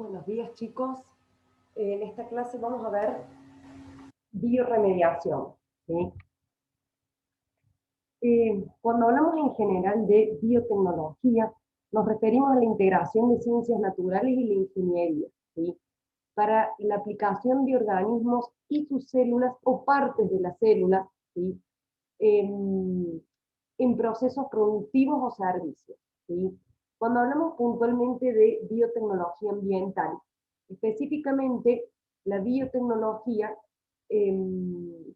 Buenos días, chicos. En esta clase vamos a ver bioremediación, ¿sí? Cuando hablamos en general de biotecnología, nos referimos a la integración de ciencias naturales y la ingeniería, ¿sí? Para la aplicación de organismos y sus células o partes de las células, ¿sí? En procesos productivos o servicios, ¿sí? Cuando hablamos puntualmente de biotecnología ambiental, específicamente la biotecnología eh,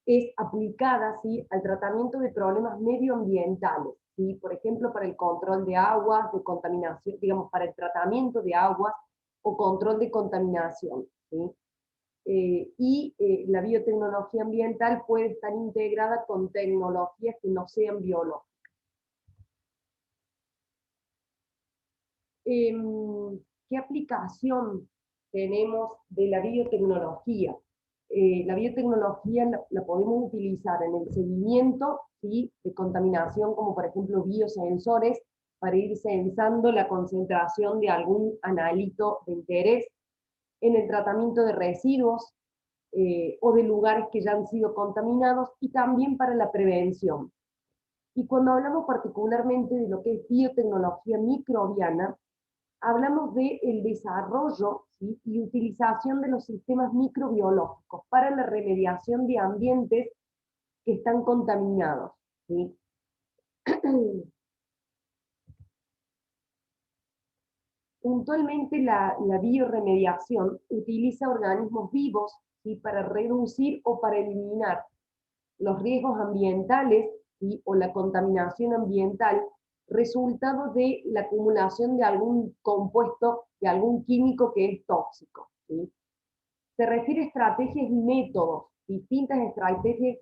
es aplicada, ¿sí?, al tratamiento de problemas medioambientales, ¿sí? Por ejemplo, para el control de aguas, de contaminación, digamos, para el tratamiento de aguas o control de contaminación, ¿sí? La biotecnología ambiental puede estar integrada con tecnologías que no sean biológicas. ¿Qué aplicación tenemos de la biotecnología? La biotecnología la podemos utilizar en el seguimiento, ¿sí?, de contaminación, como por ejemplo biosensores, para ir sensando la concentración de algún analito de interés, en el tratamiento de residuos o de lugares que ya han sido contaminados, y también para la prevención. Y cuando hablamos particularmente de lo que es biotecnología microbiana, hablamos del desarrollo, ¿sí?, y utilización de los sistemas microbiológicos para la remediación de ambientes que están contaminados, ¿sí? Puntualmente la bioremediación utiliza organismos vivos, ¿sí?, para reducir o para eliminar los riesgos ambientales, ¿sí?, o la contaminación ambiental, resultado de la acumulación de algún compuesto, de algún químico que es tóxico, ¿sí? Se refiere a estrategias y métodos, distintas estrategias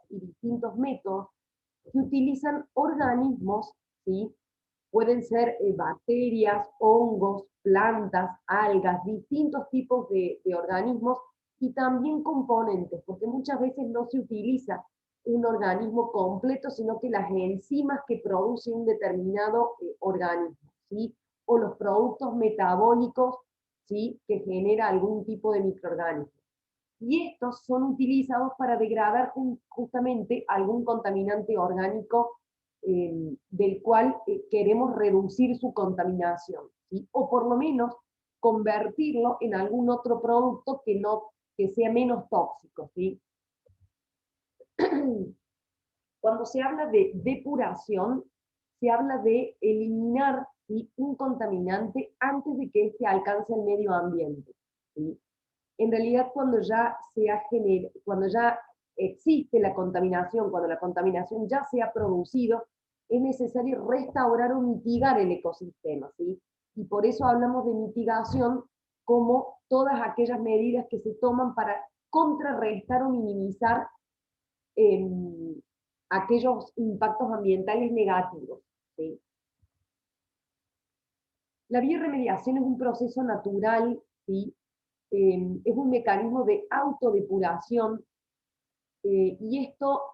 y distintos métodos que utilizan organismos, ¿sí? Pueden ser bacterias, hongos, plantas, algas, distintos tipos de organismos, y también componentes, porque muchas veces no se utiliza un organismo completo, sino que las enzimas que producen un determinado organismo, ¿sí?, o los productos metabólicos, ¿sí?, que genera algún tipo de microorganismo. Y estos son utilizados para degradar justamente algún contaminante orgánico del cual queremos reducir su contaminación, ¿sí?, o por lo menos convertirlo en algún otro producto que sea menos tóxico, ¿sí? Cuando se habla de depuración, se habla de eliminar, ¿sí?, un contaminante antes de que éste alcance el medio ambiente, ¿sí? En realidad, cuando ya existe la contaminación, cuando la contaminación ya se ha producido, es necesario restaurar o mitigar el ecosistema, ¿sí? Y por eso hablamos de mitigación como todas aquellas medidas que se toman para contrarrestar o minimizar eh, aquellos impactos ambientales negativos, ¿sí? La bioremediación es un proceso natural, ¿sí? Es un mecanismo de autodepuración, y esto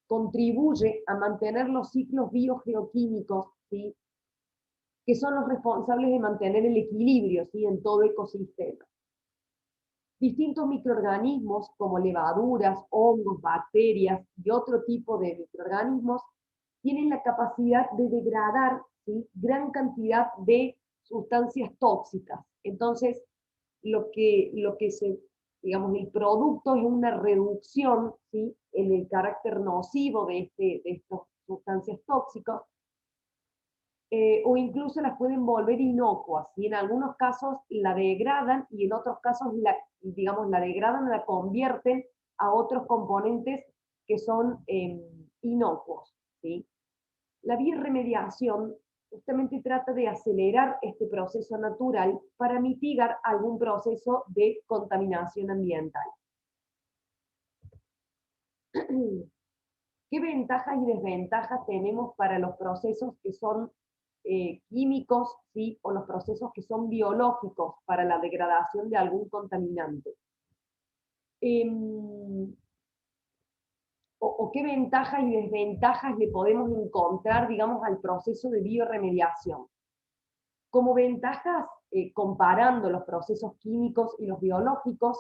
contribuye a mantener los ciclos biogeoquímicos, ¿sí?, que son los responsables de mantener el equilibrio, ¿sí?, en todo ecosistema. Distintos microorganismos como levaduras, hongos, bacterias y otro tipo de microorganismos tienen la capacidad de degradar, ¿sí?, gran cantidad de sustancias tóxicas. Entonces, digamos, el producto es una reducción, ¿sí?, en el carácter nocivo de estas sustancias tóxicas, o incluso las pueden volver inocuas, y en algunos casos la degradan, y en otros casos digamos, la degradan, la convierten a otros componentes que son inocuos, ¿sí? La bioremediación justamente trata de acelerar este proceso natural para mitigar algún proceso de contaminación ambiental. ¿Qué ventajas y desventajas tenemos para los procesos que son químicos, ¿sí?, o los procesos que son biológicos para la degradación de algún contaminante? Eh, o qué ventajas y desventajas le podemos encontrar, digamos, al proceso de bioremediación. Como ventajas, comparando los procesos químicos y los biológicos,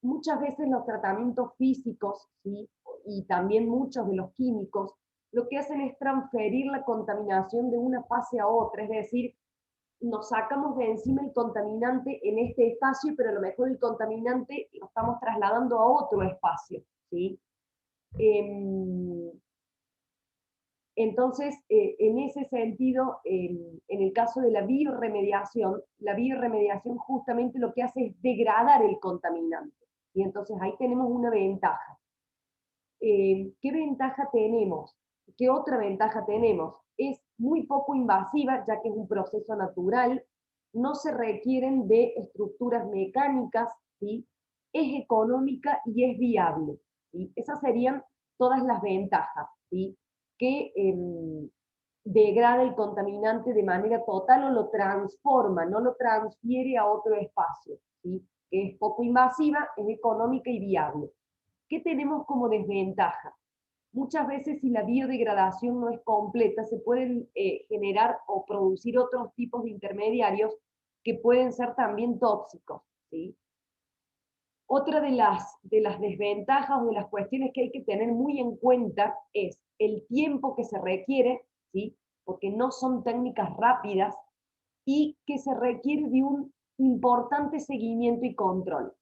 muchas veces los tratamientos físicos, ¿sí? Y también muchos de los químicos, lo que hacen es transferir la contaminación de una fase a otra, es decir, nos sacamos de encima el contaminante en este espacio, pero a lo mejor el contaminante lo estamos trasladando a otro espacio, ¿sí? Entonces, en ese sentido, en el caso de la bioremediación justamente lo que hace es degradar el contaminante. Y entonces ahí tenemos una ventaja. ¿Qué ventaja tenemos? ¿Qué otra ventaja tenemos? Es muy poco invasiva, ya que es un proceso natural, no se requieren de estructuras mecánicas, ¿sí? Es económica y es viable, ¿sí? Esas serían todas las ventajas, ¿sí? Que degrada el contaminante de manera total o lo transforma, no lo transfiere a otro espacio, ¿sí? Que es poco invasiva, es económica y viable. ¿Qué tenemos como desventaja? Muchas veces si la biodegradación no es completa, se pueden generar o producir otros tipos de intermediarios que pueden ser también tóxicos, ¿sí? Otra de las desventajas o de las cuestiones que hay que tener muy en cuenta es el tiempo que se requiere, ¿sí? Porque no son técnicas rápidas y que se requiere de un importante seguimiento y control,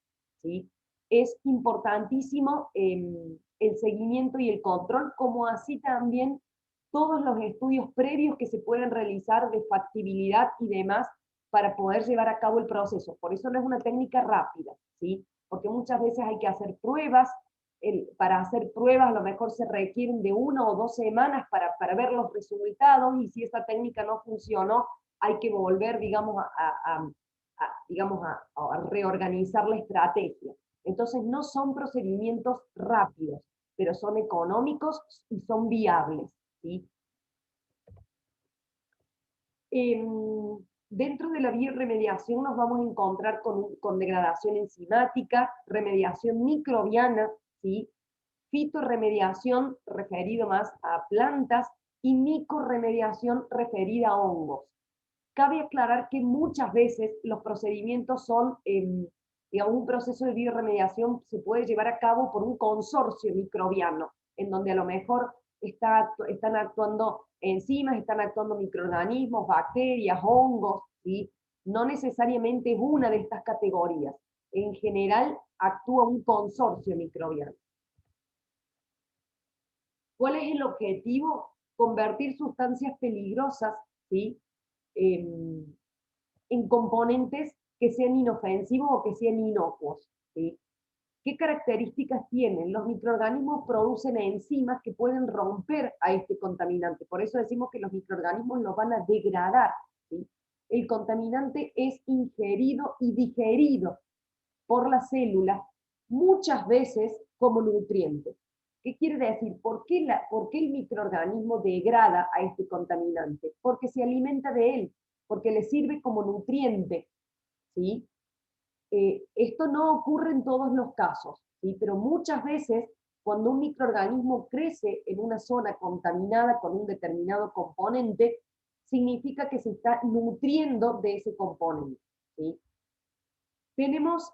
¿sí? Es importantísimo el seguimiento y el control, como así también todos los estudios previos que se pueden realizar de factibilidad y demás para poder llevar a cabo el proceso. Por eso no es una técnica rápida, ¿sí? Porque muchas veces hay que hacer pruebas, para hacer pruebas a lo mejor se requieren de 1 o 2 semanas para ver los resultados, y si esa técnica no funcionó, hay que volver, digamos, a reorganizar la estrategia. Entonces no son procedimientos rápidos, pero son económicos y son viables, ¿sí? Dentro de la bioremediación nos vamos a encontrar con degradación enzimática, remediación microbiana, ¿sí? Fitorremediación referido más a plantas y micorremediación referida a hongos. Cabe aclarar que muchas veces los procedimientos son, digamos, un proceso de bioremediación se puede llevar a cabo por un consorcio microbiano, en donde a lo mejor están actuando enzimas, están actuando microorganismos, bacterias, hongos, ¿sí? No necesariamente es una de estas categorías. En general actúa un consorcio microbiano. ¿Cuál es el objetivo? Convertir sustancias peligrosas, ¿sí? En componentes que sean inofensivos o que sean inocuos, ¿sí? ¿Qué características tienen? Los microorganismos producen enzimas que pueden romper a este contaminante. Por eso decimos que los microorganismos los van a degradar, ¿sí? El contaminante es ingerido y digerido por las células muchas veces como nutriente. ¿Qué quiere decir? ¿Por qué el microorganismo degrada a este contaminante? Porque se alimenta de él, porque le sirve como nutriente, ¿sí? Esto no ocurre en todos los casos, ¿sí? Pero muchas veces cuando un microorganismo crece en una zona contaminada con un determinado componente, significa que se está nutriendo de ese componente, ¿sí? Tenemos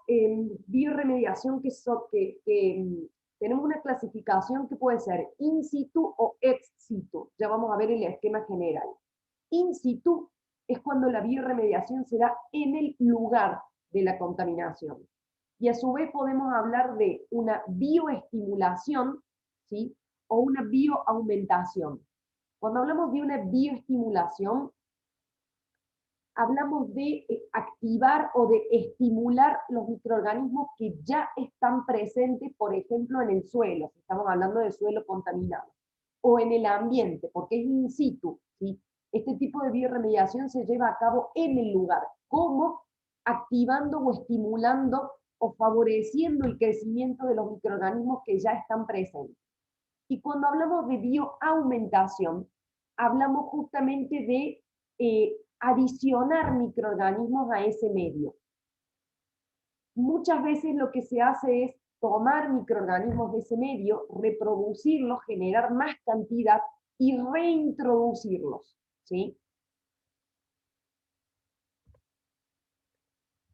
bioremediación tenemos una clasificación que puede ser in situ o ex situ. Ya vamos a ver el esquema general. In situ es cuando la bioremediación se da en el lugar de la contaminación. Y a su vez podemos hablar de una bioestimulación, ¿sí? O una bioaumentación. Cuando hablamos de una bioestimulación, hablamos de activar o de estimular los microorganismos que ya están presentes, por ejemplo, en el suelo, si estamos hablando de suelo contaminado, o en el ambiente, porque es in situ, ¿sí? Este tipo de bioremediación se lleva a cabo en el lugar, como activando o estimulando o favoreciendo el crecimiento de los microorganismos que ya están presentes. Y cuando hablamos de bioaumentación, hablamos justamente de adicionar microorganismos a ese medio. Muchas veces lo que se hace es tomar microorganismos de ese medio, reproducirlos, generar más cantidad y reintroducirlos, ¿sí?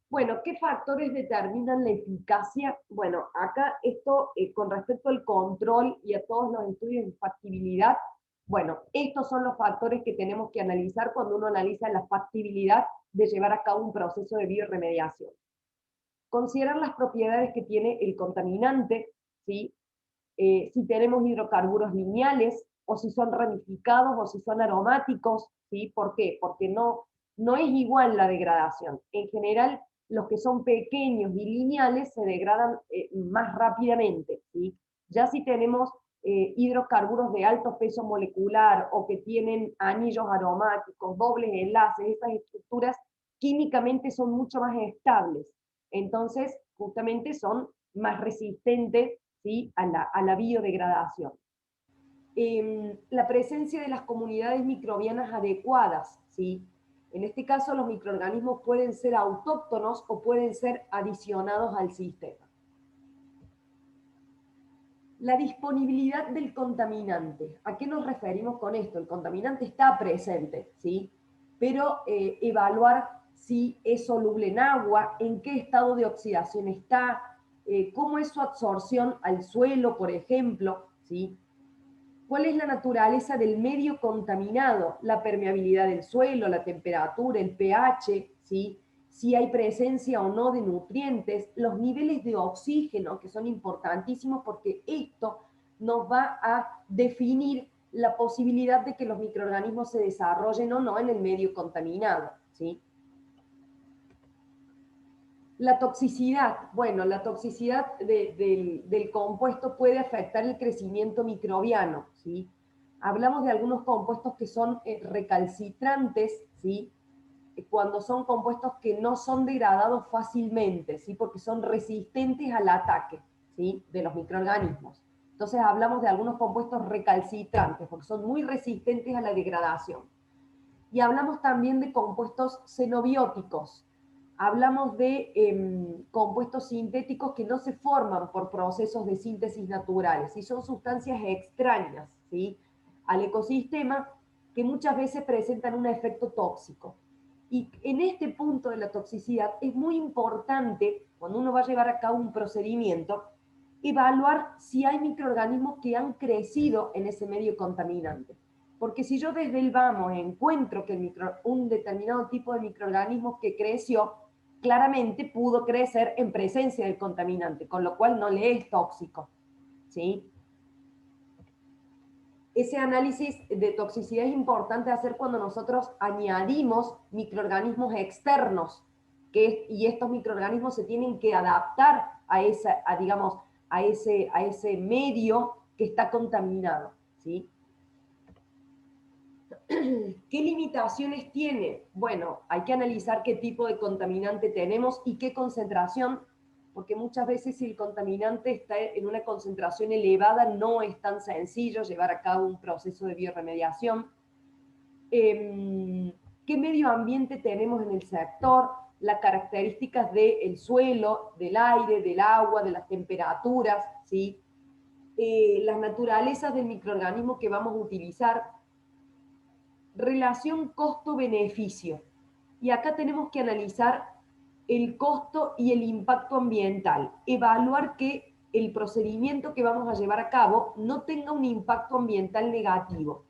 Bueno, ¿qué factores determinan la eficacia? Bueno, acá esto con respecto al control y a todos los estudios de factibilidad, bueno, estos son los factores que tenemos que analizar cuando uno analiza la factibilidad de llevar a cabo un proceso de bioremediación. Considerar las propiedades que tiene el contaminante, ¿sí? Si tenemos hidrocarburos lineales, o si son ramificados, o si son aromáticos, ¿sí? ¿Por qué? Porque no es igual la degradación. En general, los que son pequeños y lineales se degradan más rápidamente, ¿sí? Ya si tenemos hidrocarburos de alto peso molecular o que tienen anillos aromáticos, dobles enlaces, estas estructuras químicamente son mucho más estables. Entonces, justamente son más resistentes, ¿sí? a la biodegradación. La presencia de las comunidades microbianas adecuadas, ¿sí? En este caso, los microorganismos pueden ser autóctonos o pueden ser adicionados al sistema. La disponibilidad del contaminante. ¿A qué nos referimos con esto? El contaminante está presente, ¿sí? Pero evaluar si es soluble en agua, en qué estado de oxidación está, cómo es su absorción al suelo, por ejemplo, ¿sí? ¿Cuál es la naturaleza del medio contaminado? La permeabilidad del suelo, la temperatura, el pH, ¿sí? Si hay presencia o no de nutrientes, los niveles de oxígeno, que son importantísimos porque esto nos va a definir la posibilidad de que los microorganismos se desarrollen o no en el medio contaminado, ¿sí? La toxicidad, bueno, la toxicidad del compuesto puede afectar el crecimiento microbiano, ¿sí? Hablamos de algunos compuestos que son recalcitrantes, ¿sí? Cuando son compuestos que no son degradados fácilmente, ¿sí? Porque son resistentes al ataque, ¿sí? De los microorganismos. Entonces hablamos de algunos compuestos recalcitrantes, porque son muy resistentes a la degradación. Y hablamos también de compuestos xenobióticos. Hablamos de compuestos sintéticos que no se forman por procesos de síntesis naturales y son sustancias extrañas, ¿sí? Al ecosistema que muchas veces presentan un efecto tóxico. Y en este punto de la toxicidad es muy importante, cuando uno va a llevar a cabo un procedimiento, evaluar si hay microorganismos que han crecido en ese medio contaminante. Porque si yo desde el vamos encuentro que un determinado tipo de microorganismo que creció, claramente pudo crecer en presencia del contaminante, con lo cual no le es tóxico, ¿sí? Ese análisis de toxicidad es importante hacer cuando nosotros añadimos microorganismos externos, y estos microorganismos se tienen que adaptar digamos, a ese medio que está contaminado, ¿sí? ¿Qué limitaciones tiene? Bueno, hay que analizar qué tipo de contaminante tenemos y qué concentración, porque muchas veces si el contaminante está en una concentración elevada no es tan sencillo llevar a cabo un proceso de bioremediación. ¿Qué medio ambiente tenemos en el sector? Las características del suelo, del aire, del agua, de las temperaturas, ¿sí? Las naturalezas del microorganismo que vamos a utilizar, relación costo-beneficio. Y acá tenemos que analizar el costo y el impacto ambiental, evaluar que el procedimiento que vamos a llevar a cabo no tenga un impacto ambiental negativo.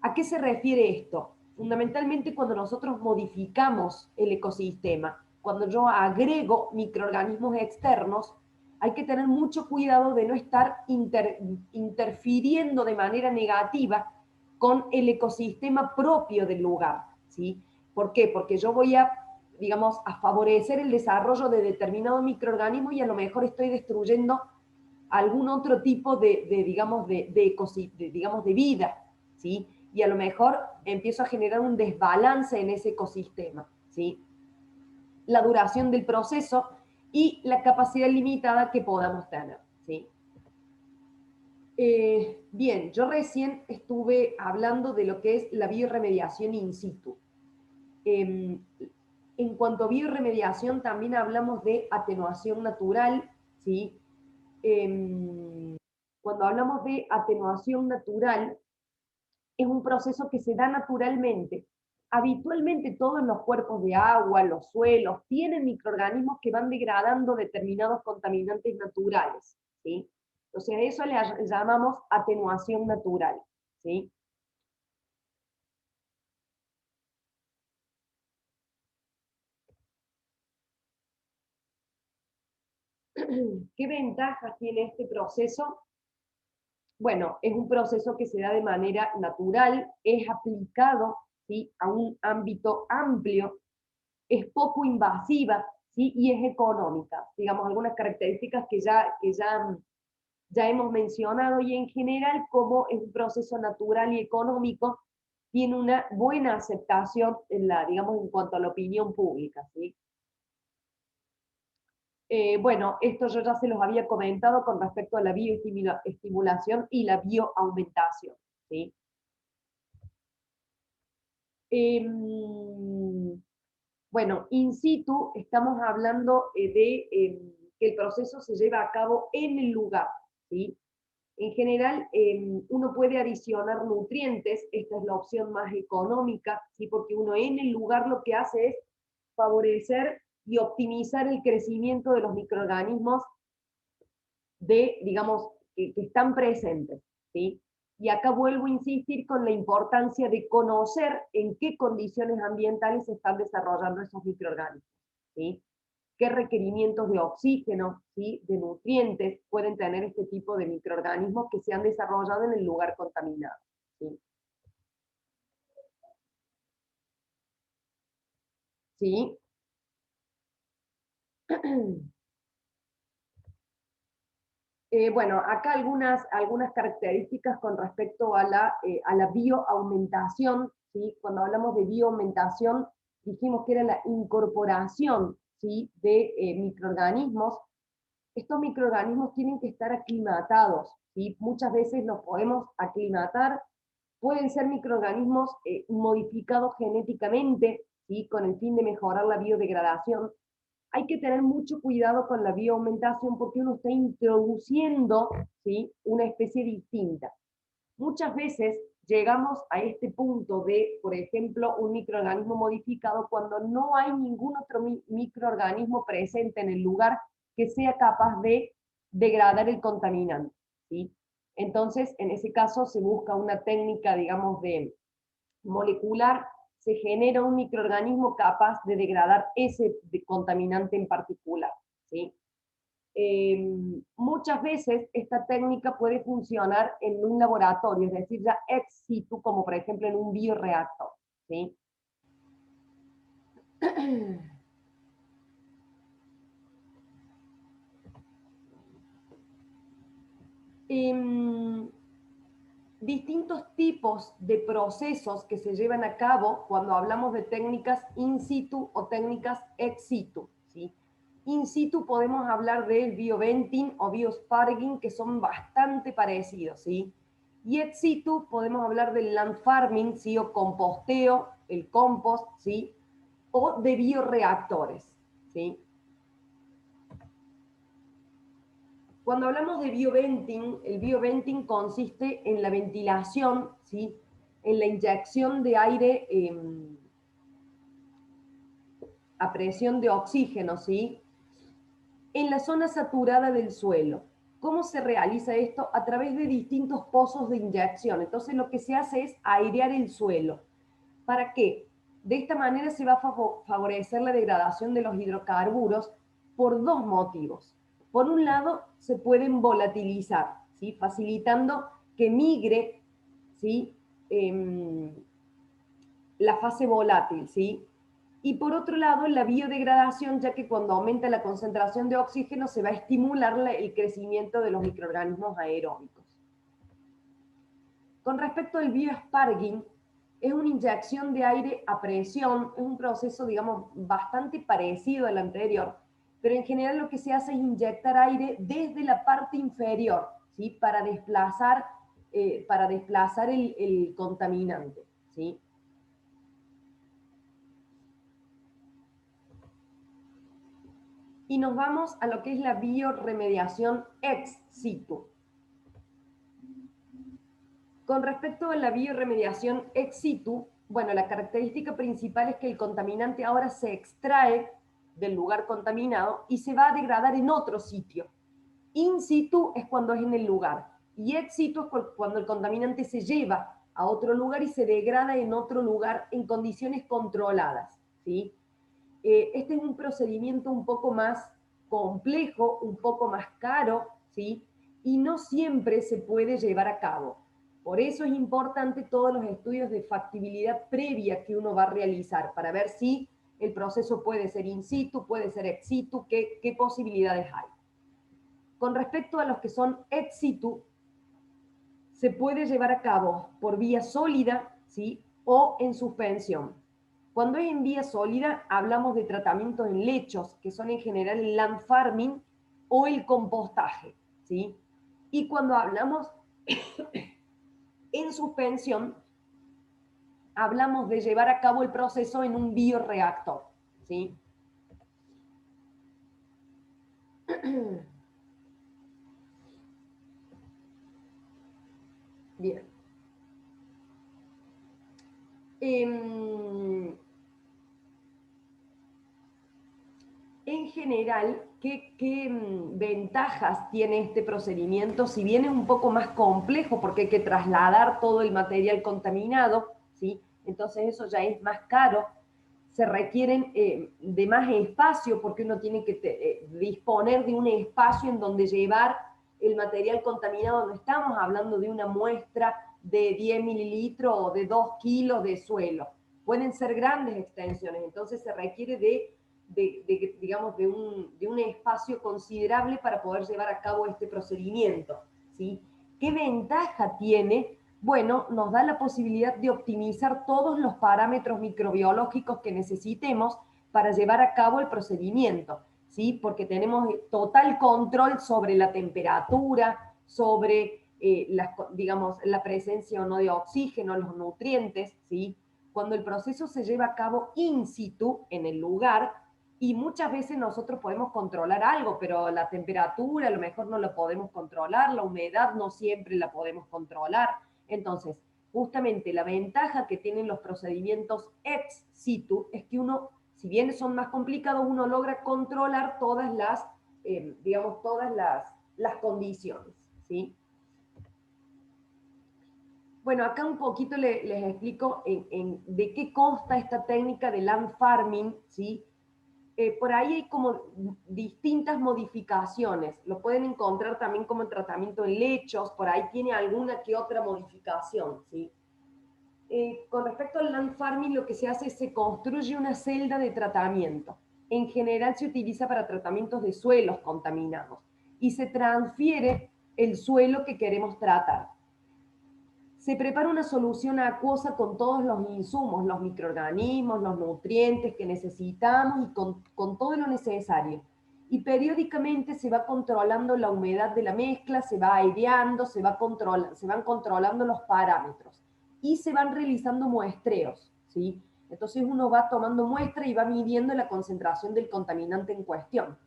¿A qué se refiere esto? Fundamentalmente cuando nosotros modificamos el ecosistema, cuando yo agrego microorganismos externos, hay que tener mucho cuidado de no estar interfiriendo de manera negativa con el ecosistema propio del lugar, ¿sí? ¿Por qué? Porque yo voy a, digamos, a favorecer el desarrollo de determinado microorganismo y a lo mejor estoy destruyendo algún otro tipo digamos, digamos, de vida, ¿sí? Y a lo mejor empiezo a generar un desbalance en ese ecosistema, ¿sí? La duración del proceso y la capacidad limitada que podamos tener, ¿sí? Bien, yo recién estuve hablando de lo que es la bioremediación in situ. En cuanto a bioremediación, también hablamos de atenuación natural, ¿sí? Cuando hablamos de atenuación natural, es un proceso que se da naturalmente habitualmente todos los cuerpos de agua, los suelos, tienen microorganismos que van degradando determinados contaminantes naturales, ¿sí? Entonces a eso le llamamos atenuación natural, ¿sí? ¿Qué ventajas tiene este proceso? Bueno, es un proceso que se da de manera natural, es aplicado, ¿sí?, a un ámbito amplio, es poco invasiva, ¿sí?, y es económica. Digamos, algunas características que ya hemos mencionado, y en general, como es un proceso natural y económico, tiene una buena aceptación digamos, en cuanto a la opinión pública, ¿sí? Bueno, esto yo ya se los había comentado con respecto a la bioestimulación y la bioaumentación, ¿sí? Bueno, in situ estamos hablando de que el proceso se lleva a cabo en el lugar, ¿sí? En general, uno puede adicionar nutrientes, esta es la opción más económica, ¿sí? Porque uno en el lugar lo que hace es favorecer y optimizar el crecimiento de los microorganismos digamos, que están presentes, ¿sí? Y acá vuelvo a insistir con la importancia de conocer en qué condiciones ambientales se están desarrollando esos microorganismos, ¿sí? Qué requerimientos de oxígeno, ¿sí?, de nutrientes pueden tener este tipo de microorganismos que se han desarrollado en el lugar contaminado, ¿sí? ¿Sí? Bueno, acá algunas características con respecto a la bioaumentación, ¿sí? Cuando hablamos de bioaumentación, dijimos que era la incorporación, ¿sí?, de microorganismos. Estos microorganismos tienen que estar aclimatados, ¿sí? Muchas veces los podemos aclimatar, pueden ser microorganismos modificados genéticamente, ¿sí?, con el fin de mejorar la biodegradación. Hay que tener mucho cuidado con la bioaumentación porque uno está introduciendo, ¿sí?, una especie distinta. Muchas veces llegamos a este punto de, por ejemplo, un microorganismo modificado cuando no hay ningún otro microorganismo presente en el lugar que sea capaz de degradar el contaminante, ¿sí? Entonces, en ese caso se busca una técnica, digamos, de molecular, se genera un microorganismo capaz de degradar ese contaminante en particular, ¿sí? Muchas veces esta técnica puede funcionar en un laboratorio, es decir, ya ex situ, como por ejemplo en un bioreactor, ¿sí? Em, distintos tipos de procesos que se llevan a cabo cuando hablamos de técnicas in situ o técnicas ex situ, ¿sí? In situ podemos hablar del bioventing o biosparging, que son bastante parecidos, ¿sí? Y ex situ podemos hablar del land farming, ¿sí?, o composteo, el compost, ¿sí?, o de bioreactores, ¿sí? Cuando hablamos de bioventing, el bioventing consiste en la ventilación, ¿sí?, en la inyección de aire a presión de oxígeno, ¿sí?, en la zona saturada del suelo. ¿Cómo se realiza esto? A través de distintos pozos de inyección. Entonces lo que se hace es airear el suelo. ¿Para qué? De esta manera se va a favorecer la degradación de los hidrocarburos por dos motivos. Por un lado, se pueden volatilizar, ¿sí?, facilitando que migre, ¿sí?, la fase volátil, ¿sí? Y por otro lado, la biodegradación, ya que cuando aumenta la concentración de oxígeno se va a estimular el crecimiento de los microorganismos aeróbicos. Con respecto al biosparging, es una inyección de aire a presión, es un proceso, digamos, bastante parecido al anterior, pero en general lo que se hace es inyectar aire desde la parte inferior, ¿sí?, para desplazar el contaminante, ¿sí? Y nos vamos a lo que es la bioremediación ex situ. Con respecto a la bioremediación ex situ, Bueno, la característica principal es que el contaminante ahora se extrae del lugar contaminado y se va a degradar en otro sitio. In situ es cuando es en el lugar, y ex situ es cuando el contaminante se lleva a otro lugar y se degrada en otro lugar en condiciones controladas, ¿sí? Este es un procedimiento un poco más complejo, un poco más caro, ¿sí? Y no siempre se puede llevar a cabo. Por eso es importante todos los estudios de factibilidad previa que uno va a realizar para ver si el proceso puede ser in situ, puede ser ex situ, qué posibilidades hay. Con respecto a los que son ex situ, se puede llevar a cabo por vía sólida, ¿sí? O en suspensión. Cuando es en vía sólida, hablamos de tratamientos en lechos, que son en general el land farming o el compostaje, ¿sí? Y cuando hablamos en suspensión, hablamos de llevar a cabo el proceso en un bioreactor, ¿sí? Bien. En general, ¿qué ventajas tiene este procedimiento? Si bien es un poco más complejo porque hay que trasladar todo el material contaminado, ¿sí? Entonces eso ya es más caro, se requieren de más espacio porque uno tiene que disponer de un espacio en donde llevar el material contaminado. No estamos hablando de una muestra de 10 mililitros o de 2 kilos de suelo. Pueden ser grandes extensiones, entonces se requiere digamos, de un espacio considerable para poder llevar a cabo este procedimiento, ¿sí? ¿Qué ventaja tiene? Bueno, nos da la posibilidad de optimizar todos los parámetros microbiológicos que necesitemos para llevar a cabo el procedimiento, ¿sí? Porque tenemos total control sobre la temperatura, sobre, digamos, la presencia o no de oxígeno, los nutrientes, ¿sí? Cuando el proceso se lleva a cabo in situ, en el lugar, y muchas veces nosotros podemos controlar algo, pero la temperatura a lo mejor no la podemos controlar, la humedad no siempre la podemos controlar. Entonces, justamente la ventaja que tienen los procedimientos ex situ es que uno, si bien son más complicados, uno logra controlar todas las, digamos, todas las condiciones, ¿sí? Bueno, acá un poquito les explico de qué consta esta técnica de land farming, ¿sí? Por ahí hay como distintas modificaciones. Lo pueden encontrar también como tratamiento en lechos, por ahí tiene alguna que otra modificación, ¿sí? Con respecto al land farming, lo que se hace es se construye una celda de tratamiento. En general se utiliza para tratamientos de suelos contaminados y se transfiere el suelo que queremos tratar. Se prepara una solución acuosa con todos los insumos, los microorganismos, los nutrientes que necesitamos y con todo lo necesario. Y periódicamente se va controlando la humedad de la mezcla, se va aireando, se van controlando los parámetros y se van realizando muestreos, ¿sí? Entonces uno va tomando muestra y va midiendo la concentración del contaminante en cuestión.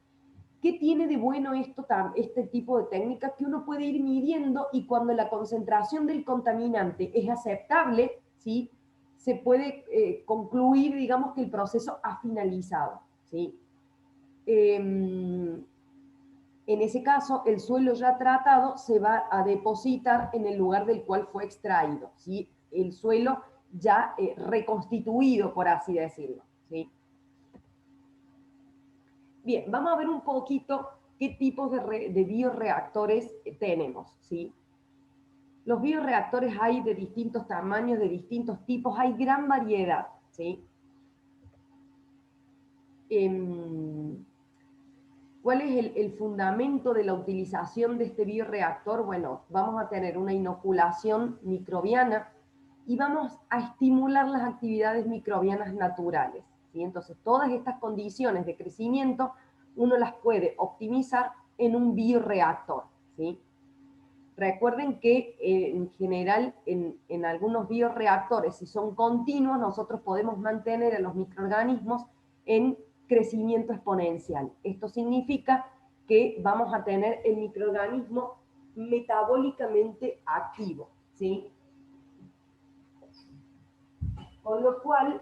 ¿Qué tiene de bueno este tipo de técnicas? Que uno puede ir midiendo y cuando la concentración del contaminante es aceptable, ¿sí? Se puede concluir, digamos, que el proceso ha finalizado, ¿sí? En ese caso, el suelo ya tratado se va a depositar en el lugar del cual fue extraído, ¿sí? El suelo ya reconstituido, por así decirlo, ¿sí? Bien, vamos a ver un poquito qué tipos de bioreactores tenemos, ¿sí? Los bioreactores hay de distintos tamaños, de distintos tipos, hay gran variedad, ¿sí? ¿Cuál es el fundamento de la utilización de este bioreactor? Bueno, vamos a tener una inoculación microbiana y vamos a estimular las actividades microbianas naturales, ¿sí? Entonces, todas estas condiciones de crecimiento uno las puede optimizar en un bioreactor, ¿sí? Recuerden que en general en algunos bioreactores, si son continuos, nosotros podemos mantener a los microorganismos en crecimiento exponencial. Esto significa que vamos a tener el microorganismo metabólicamente activo, ¿sí? Con lo cual,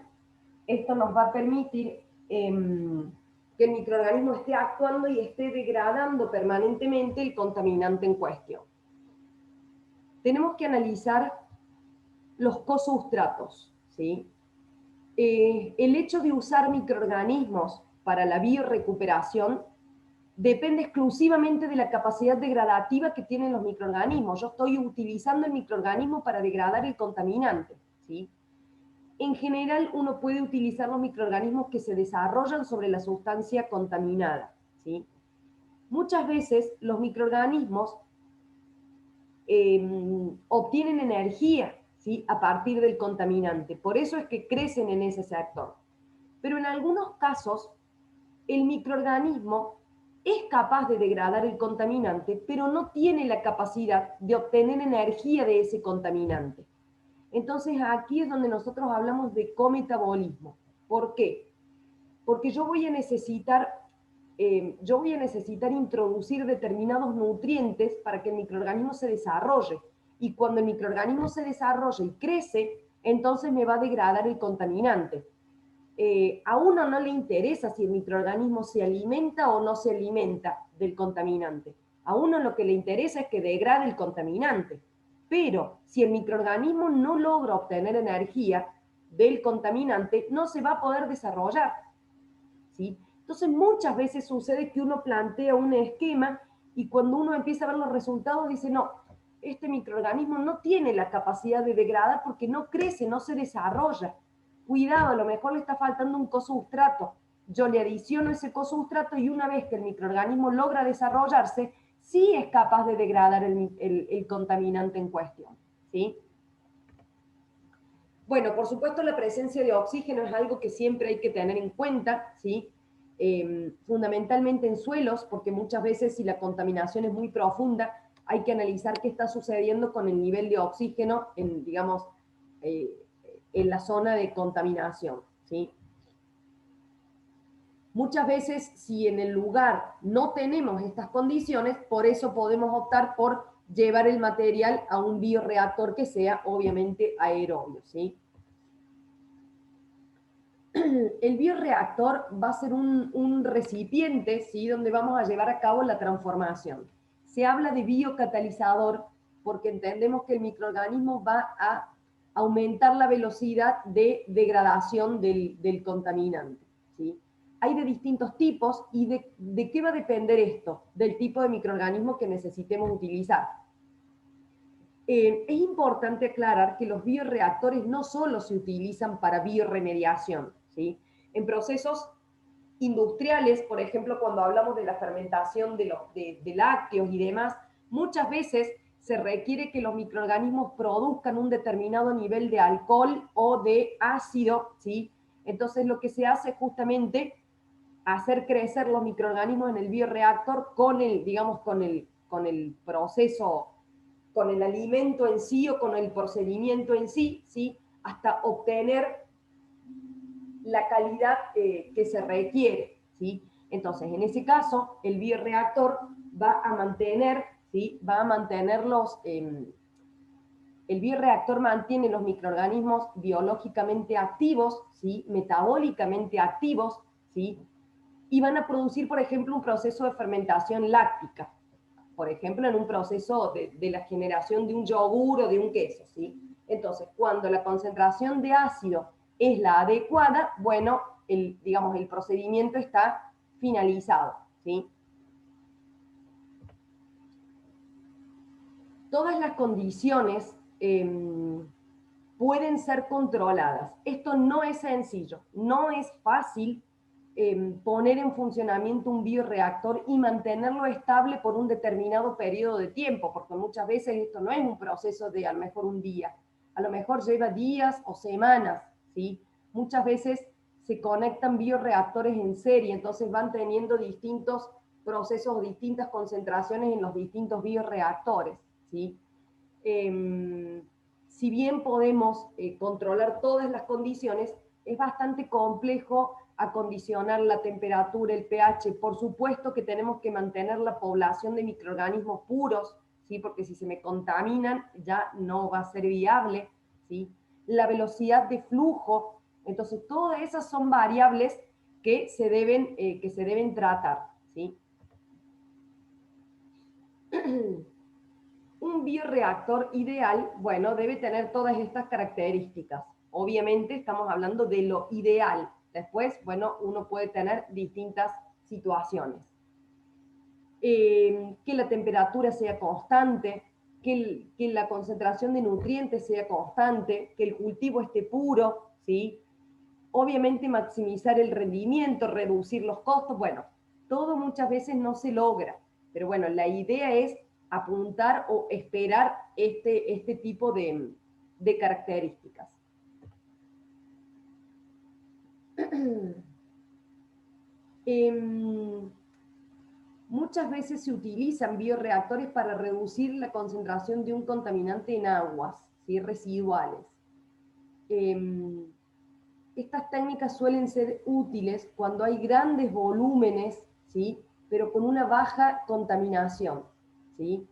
esto nos va a permitir que el microorganismo esté actuando y esté degradando permanentemente el contaminante en cuestión. Tenemos que analizar los cosustratos, ¿sí? El hecho de usar microorganismos para la biorecuperación depende exclusivamente de la capacidad degradativa que tienen los microorganismos. Yo estoy utilizando el microorganismo para degradar el contaminante, ¿sí? En general, uno puede utilizar los microorganismos que se desarrollan sobre la sustancia contaminada, ¿sí? Muchas veces los microorganismos obtienen energía, ¿sí?, a partir del contaminante. Por eso es que crecen en ese sector. Pero en algunos casos, el microorganismo es capaz de degradar el contaminante, pero no tiene la capacidad de obtener energía de ese contaminante. Entonces aquí es donde nosotros hablamos de cometabolismo. ¿Por qué? Porque yo voy a necesitar introducir determinados nutrientes para que el microorganismo se desarrolle. Y cuando el microorganismo se desarrolla y crece, entonces me va a degradar el contaminante. A uno no le interesa si el microorganismo se alimenta o no se alimenta del contaminante. A uno lo que le interesa es que degrade el contaminante. Pero si el microorganismo no logra obtener energía del contaminante, no se va a poder desarrollar, ¿sí? Entonces muchas veces sucede que uno plantea un esquema y cuando uno empieza a ver los resultados dice, no, este microorganismo no tiene la capacidad de degradar porque no crece, no se desarrolla. Cuidado, a lo mejor le está faltando un cosustrato. Yo le adiciono ese cosustrato y una vez que el microorganismo logra desarrollarse, sí es capaz de degradar el contaminante en cuestión, ¿sí? Bueno, por supuesto la presencia de oxígeno es algo que siempre hay que tener en cuenta, ¿sí? Fundamentalmente en suelos, porque muchas veces si la contaminación es muy profunda, hay que analizar qué está sucediendo con el nivel de oxígeno en, digamos, en la zona de contaminación, ¿sí? Muchas veces, si en el lugar no tenemos estas condiciones, por eso podemos optar por llevar el material a un bioreactor que sea obviamente aerobio, ¿sí? El bioreactor va a ser un recipiente, ¿sí?, donde vamos a llevar a cabo la transformación. Se habla de biocatalizador porque entendemos que el microorganismo va a aumentar la velocidad de degradación del contaminante, ¿sí? Hay de distintos tipos y de qué va a depender esto, del tipo de microorganismo que necesitemos utilizar. Es importante aclarar que los bioreactores no solo se utilizan para bioremediación, ¿sí? En procesos industriales, por ejemplo, cuando hablamos de la fermentación de lácteos y demás, muchas veces se requiere que los microorganismos produzcan un determinado nivel de alcohol o de ácido, ¿sí? Entonces lo que se hace es justamente hacer crecer los microorganismos en el bioreactor con el, digamos, con el proceso, con el alimento en sí o con el procedimiento en sí, ¿sí?, hasta obtener la calidad que se requiere, ¿sí? Entonces, en ese caso, el bioreactor va a mantener, ¿sí?, va a mantener el bioreactor mantiene los microorganismos biológicamente activos, ¿sí?, metabólicamente activos, ¿sí?, y van a producir, por ejemplo, un proceso de fermentación láctica, por ejemplo, en un proceso de la generación de un yogur o de un queso, ¿sí? Entonces, cuando la concentración de ácido es la adecuada, bueno, digamos, el procedimiento está finalizado, ¿sí? Todas las condiciones pueden ser controladas. Esto no es sencillo, no es fácil poner en funcionamiento un bioreactor y mantenerlo estable por un determinado periodo de tiempo, porque muchas veces esto no es un proceso de a lo mejor un día, a lo mejor lleva días o semanas, ¿sí? Muchas veces se conectan bioreactores en serie, entonces van teniendo distintos procesos, distintas concentraciones en los distintos bioreactores, ¿sí? Si bien podemos controlar todas las condiciones, es bastante complejo acondicionar la temperatura, el pH. Por supuesto que tenemos que mantener la población de microorganismos puros, ¿sí?, porque si se me contaminan ya no va a ser viable, ¿sí? la velocidad de flujo. Entonces, todas esas son variables que se deben tratar, ¿sí? Un bioreactor ideal, bueno, debe tener todas estas características. Obviamente estamos hablando de lo ideal. Después, bueno, uno puede tener distintas situaciones. Que la temperatura sea constante, que la concentración de nutrientes sea constante, que el cultivo esté puro, ¿sí? Obviamente maximizar el rendimiento, reducir los costos, bueno, todo muchas veces no se logra, pero bueno, la idea es apuntar o esperar este tipo de características. Muchas veces se utilizan bioreactores para reducir la concentración de un contaminante en aguas, ¿sí? Residuales. Estas técnicas suelen ser útiles cuando hay grandes volúmenes, ¿sí? Pero con una baja contaminación, ¿sí?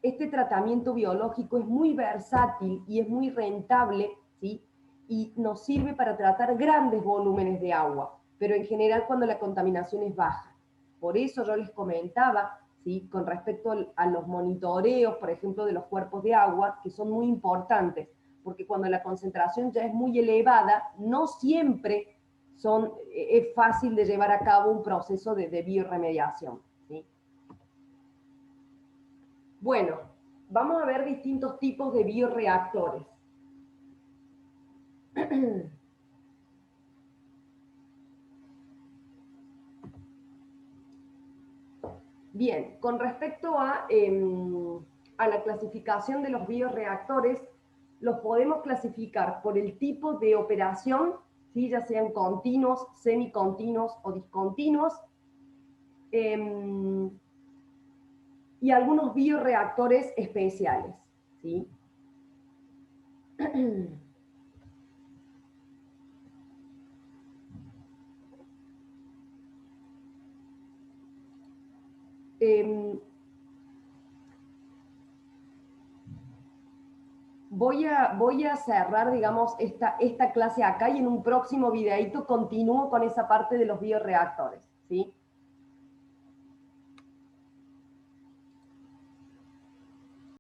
Este tratamiento biológico es muy versátil y es muy rentable, ¿sí? Y nos sirve para tratar grandes volúmenes de agua, pero en general cuando la contaminación es baja. Por eso yo les comentaba, ¿sí? Con respecto a los monitoreos, por ejemplo, de los cuerpos de agua, que son muy importantes, porque cuando la concentración ya es muy elevada, no siempre es fácil de llevar a cabo un proceso de bioremediación, ¿sí? Bueno, vamos a ver distintos tipos de bioreactores. Bien, con respecto a la clasificación de los bioreactores, los podemos clasificar por el tipo de operación, ¿sí? Ya sean continuos, semicontinuos o discontinuos, y algunos bioreactores especiales, ¿sí? Voy a cerrar, digamos, esta clase acá y en un próximo videito continúo con esa parte de los bioreactores, ¿sí?